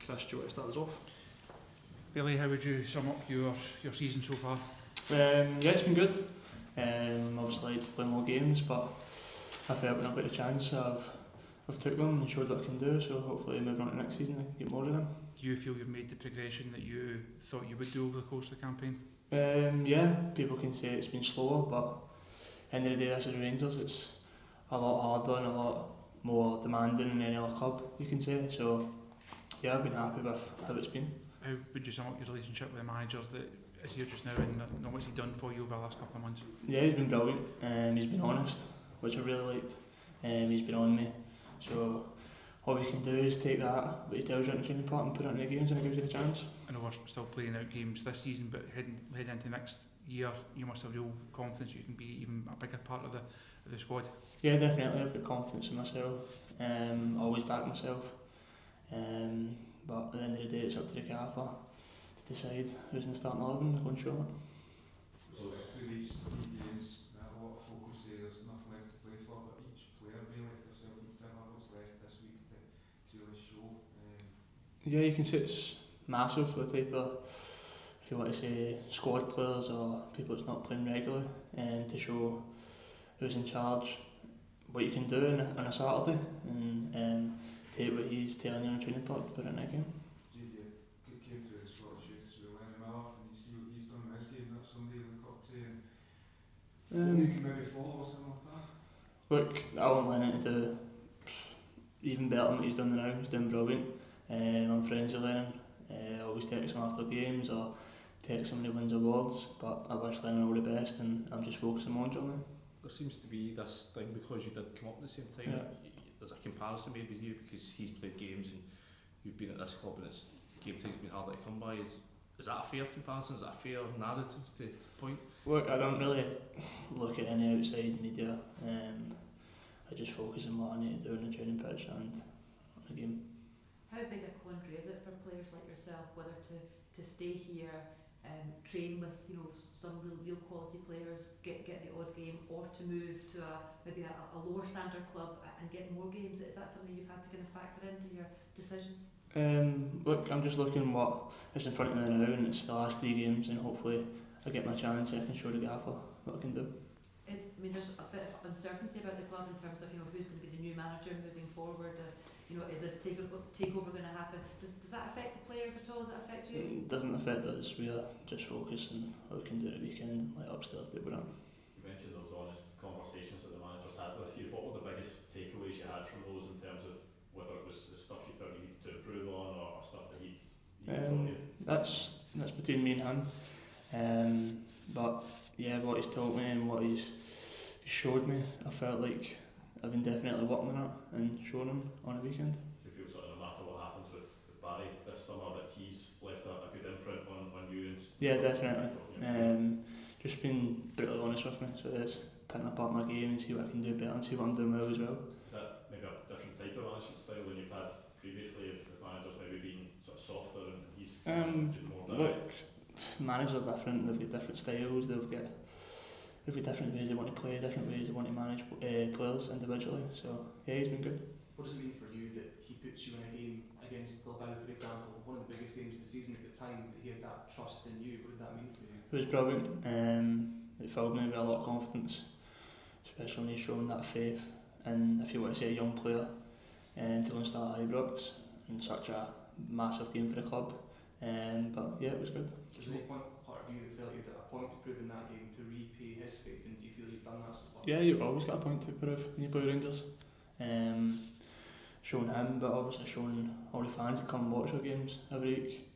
Chris, do you want to start us off? Billy, how would you sum up your season so far? Yeah, it's been good. Obviously like to play more games, but I felt when I got a chance I've took them and showed what I can do, so hopefully moving on to next season I can get more of them. Do you feel you've made the progression that you thought you would do over the course of the campaign? Yeah, people can say it's been slower, but at the end of the day, this is Rangers. It's a lot harder and a lot more demanding than any other club, you can say. So yeah, I've been happy with how it's been. How would you sum up your relationship with the manager that is here just now, and what's he done for you over the last couple of months? Yeah, he's been brilliant. He's been honest, which I really liked. He's been on me. So all we can do is take that, what he tells you in the training part, and put it into the games, and it gives you a chance. I know we're still playing out games this season, but heading into next year, you must have real confidence you can be even a bigger part of the squad. Yeah, definitely. I've got confidence in myself. Always back myself. But at the end of the day, it's up to the gaffer to decide who's in the starting 11 and go and show it. So through these 3 games, a lot of folk will say there's nothing left to play for, but each player really like yourself need to have what's left this week to really show. Yeah, you can say it's massive for the type of, if you want to say, squad players or people that's not playing regularly, to show who's in charge, what you can do on a Saturday, and take what he's telling you on a training part to put it in a game. You came through the Scottish youth through Lennon Miller, and you see what he's done in his game. That's somebody to look up to, and you can maybe follow a similar path. Look, I want Lennon to do even better than what he's done now. He's doing brilliant. I'm friends with Lennon. I always text him after games or text him when he wins awards, but I wish Lennon all the best, and I'm just focusing on Johnny. There seems to be this thing, because you did come up at the same time, there's a comparison made with you because he's played games and you've been at this club and it's game time's been harder to come by. Is that a fair comparison? Is that a fair narrative to point? Look, I don't really look at any outside media. I just focus on what I need to do in the training pitch and on the game. How big a quandary is it for players like yourself whether to stay here, train with some of the real quality players, get the odd game, or to move to maybe a lower standard club and get more games? Is that something you've had to kind of factor into your decisions? Look, I'm just looking what is in front of me now, and it's the last 3 games, and hopefully I get my chance and I can show the gaffer what I can do. There's a bit of uncertainty about the club in terms of who's going to be the new manager moving forward. Is this takeover going to happen? Does that affect the players at all? Does that affect you? It doesn't affect us. We are just focused on what we can do at the weekend, like upstairs do with them. You mentioned those honest conversations that the managers had with you. What were the biggest takeaways you had from those in terms of whether it was the stuff you felt you needed to improve on or stuff that he told you? That's between me and him. But yeah, what he's told me and what he's showed me, I felt like I've been definitely working on it and showing him on the weekend. Do you feel sort of no matter what happens with Barry this summer that he's left a good imprint on you? Yeah, definitely. Just being brutally honest with me, so it is picking apart my game and see what I can do better and see what I'm doing well as well. Is that maybe a different type of management style than you've had previously, if managers maybe been sort of softer and he's been more direct? Look, managers are different, they've got different styles, they've got different ways they want to play, different ways they want to manage players individually, so yeah, he's been good. What does it mean for you that he puts you in a game against Glasgow, for example, one of the biggest games of the season at the time, that he had that trust in you? What did that mean for you? It was brilliant. It filled me with a lot of confidence, especially when he's showing that faith. And if you want to say a young player to go and start at Ibrox in such a massive game for the club, but yeah, it was good. Was there any part of you that felt you had a point to prove in that game to repay his faith, and do you feel you've done that so far? Yeah, you've always got a point to prove when you play Rangers. Showing him, but obviously showing all the fans that come and watch our games every week.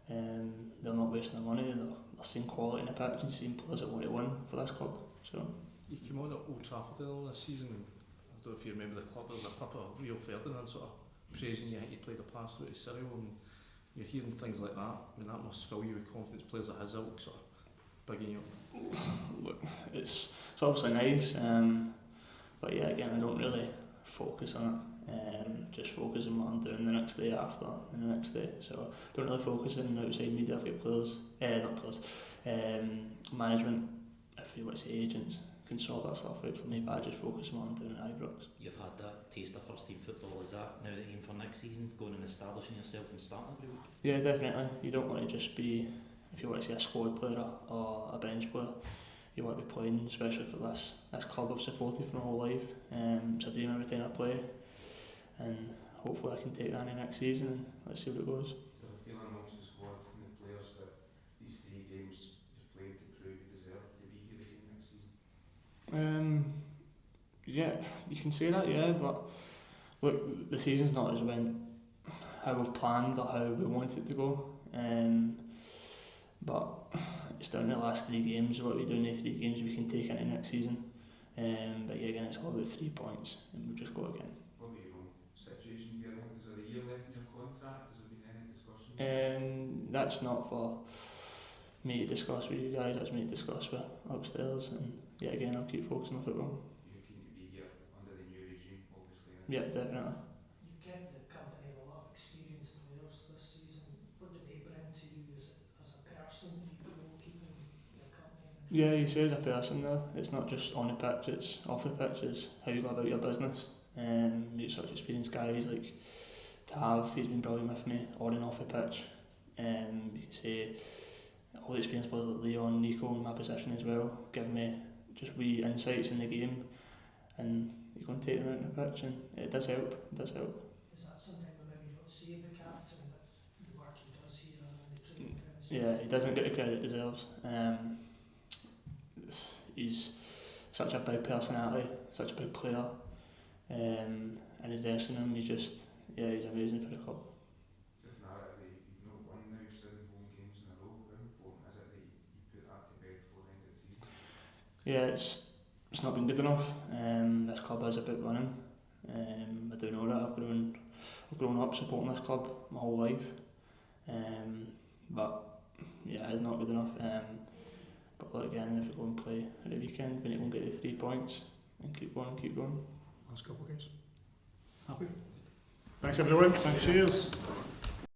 They're not wasting their money, they're seeing quality in the pitch and seeing players that want to win for this club. So You came on at Old Trafford this season, and I don't know if you remember the club, there was a clip of Rio Ferdinand sort of praising you. I think you played a pass through to Cyril, and you're hearing things like that. I mean, that must fill you with confidence. Players at his ilk sort of bigging you up. look, it's obviously nice, but yeah, again, I don't really focus on it. Just focus on what I'm doing the next day after and the next day. So don't really focus on outside media. I've got players, not players, management, if you want to say agents, can sort that stuff out for me, but I just focus more on doing it at Ibrox. You've had that taste of first team football. Is that now the aim for next season, going and establishing yourself and starting every week? Yeah, definitely. You don't want to just be, if you want to say, a squad player or a bench player. You want to be playing, especially for this club I've supported for my whole life. It's a dream every time I play, and hopefully I can take that in next season and let's see what it goes. Do you have a feeling amongst the squad and the players that these 3 games you've played to prove you deserve to be here again next season? Yeah, you can say that, yeah, but look, the season's not as went how we've planned or how we want it to go. But it's down to the last 3 games. What we do in the 3 games we can take into next season. But yeah, again, it's all about 3 points, and we'll just go again. What about your own situation here? Is there a year left in your contract? Has there been any discussions? That's not for me to discuss with you guys. That's me to discuss with upstairs. And yeah, again, I'll keep focusing on football. You're keen to be here under the new regime, obviously. Yeah, definitely. You've kept the company of a lot of experienced players this season. What do they bring to you as a person? Do you grow keeping your company? Yeah, you say as a person though. It's not just on the pitch, it's off the pitch, it's how you go about your business. Meet such experienced guys like Tav, he's been brilliant with me, on and off the pitch. You can say all the experienced players like Leon, Nico in my position as well, give me just wee insights in the game, and you go and take them out on the pitch, and it does help, Is that something that maybe you don't see of the captain, but the work he does here and the training grounds? Yeah, he doesn't get the credit he deserves. He's such a big personality, such a big player, and investing in him, he's amazing for the club. Just narratively, you've not won now 7 home games in a row. How important is it that you put that to bed before the end of the season? Yeah, it's not been good enough. This club is about winning. I do know that. I've grown up supporting this club my whole life. But yeah, it's not good enough. But look, again, if we go and play at the weekend, we need to go and get the 3 points and keep going. Last couple of guys. Happy? Thanks everyone. Thanks. Cheers.